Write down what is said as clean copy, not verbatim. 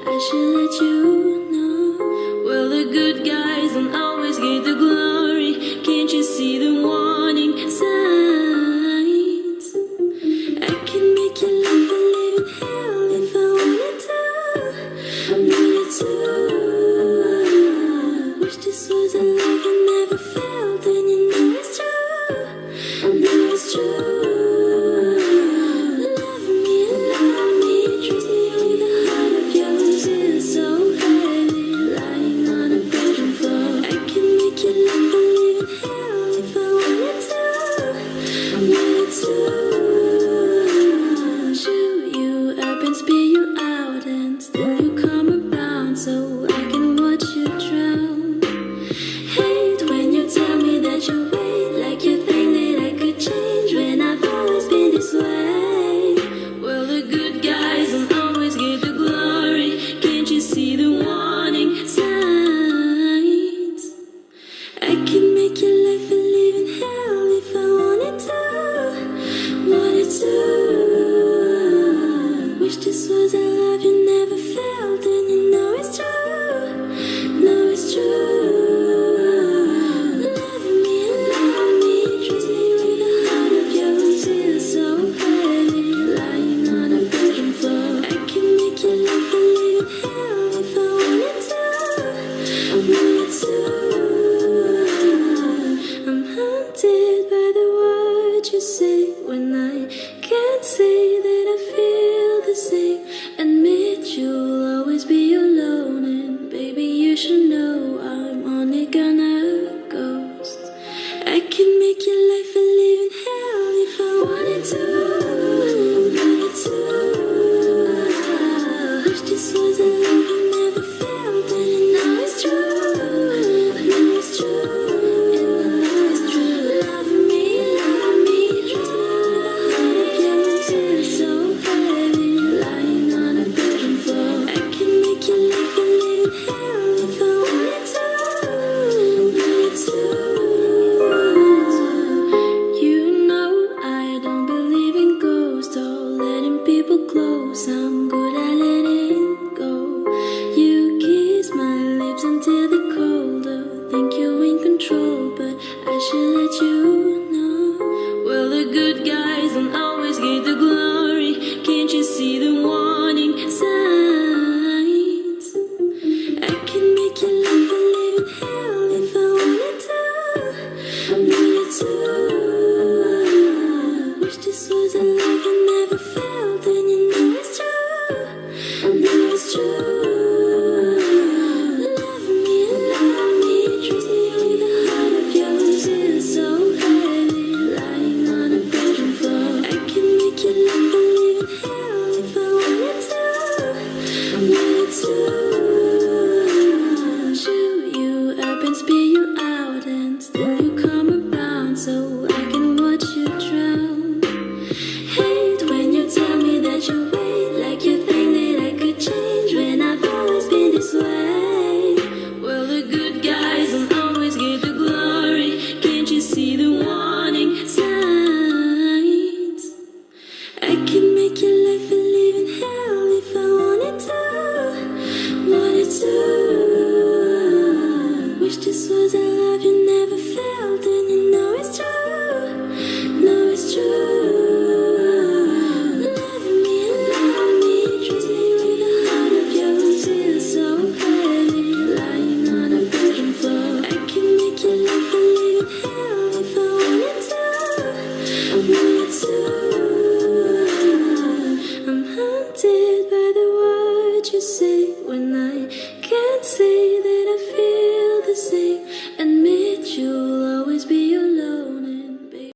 I should let you know. Well, the good guys don't always get the glory. Can't you see the warning signs? I can make your life a living hell if I wanted to. Wanted to. Wish this was a love you never felt, and you know it's true. Know it's true. Wish this was a love you never felt, and you know it's true. Know it's true. Love me, trust me with the heart of yours. Feels so heavy, lying on a bedroom floor. I can make your life a living hell if I wanted to. Wanted to. I'm haunted by the words you say when I can't say that I feel the same. Admit you'll always be alone, and baby you should know I'm only gonna ghost. I can make your life a living hell if I wanted to. Wanted to. Wish this was a love you never felt, and you know it's true. Know it's true. And I know it's true. Love me, trust me with the heart of yours. Feels so heavy, lying on a bedroom floor. I can make your life a living hell if I wanted to. Wanted to. You know I don't believe in ghosts or letting people close. I'm good at letting go. You kiss my lips until they're colder. Think you're in control, but I should let you know. Well, the good guys don't always get the glory. Can't you see the warning signs? I can make your life a living hell if I wanted to. Wanted to. Wish this was a love you never felt, and you know it's true. Know it's true. Love me, trust me with the heart of yours. Feels so heavy, lying on a bedroom floor. I can make your life a living hell if I wanted to. Wanted to. Chew you up and spit you out, and still you come around so I can watch you drown. Hate when you tell me that you wait, like you think that I could change when I've always been this way. Well, the good guys don't always get the glory. Can't you see the warning signs? I can make your life a living hell if I wanted to. Wanted to. Wish this was a love you never felt, and you know it's true. Know it's true. Love me, trust me with the heart of yours. Feels so heavy, lying on a bedroom floor. I can make your life a living hell if I wanted to. Wanted to. I'm haunted by the words you say when I can't say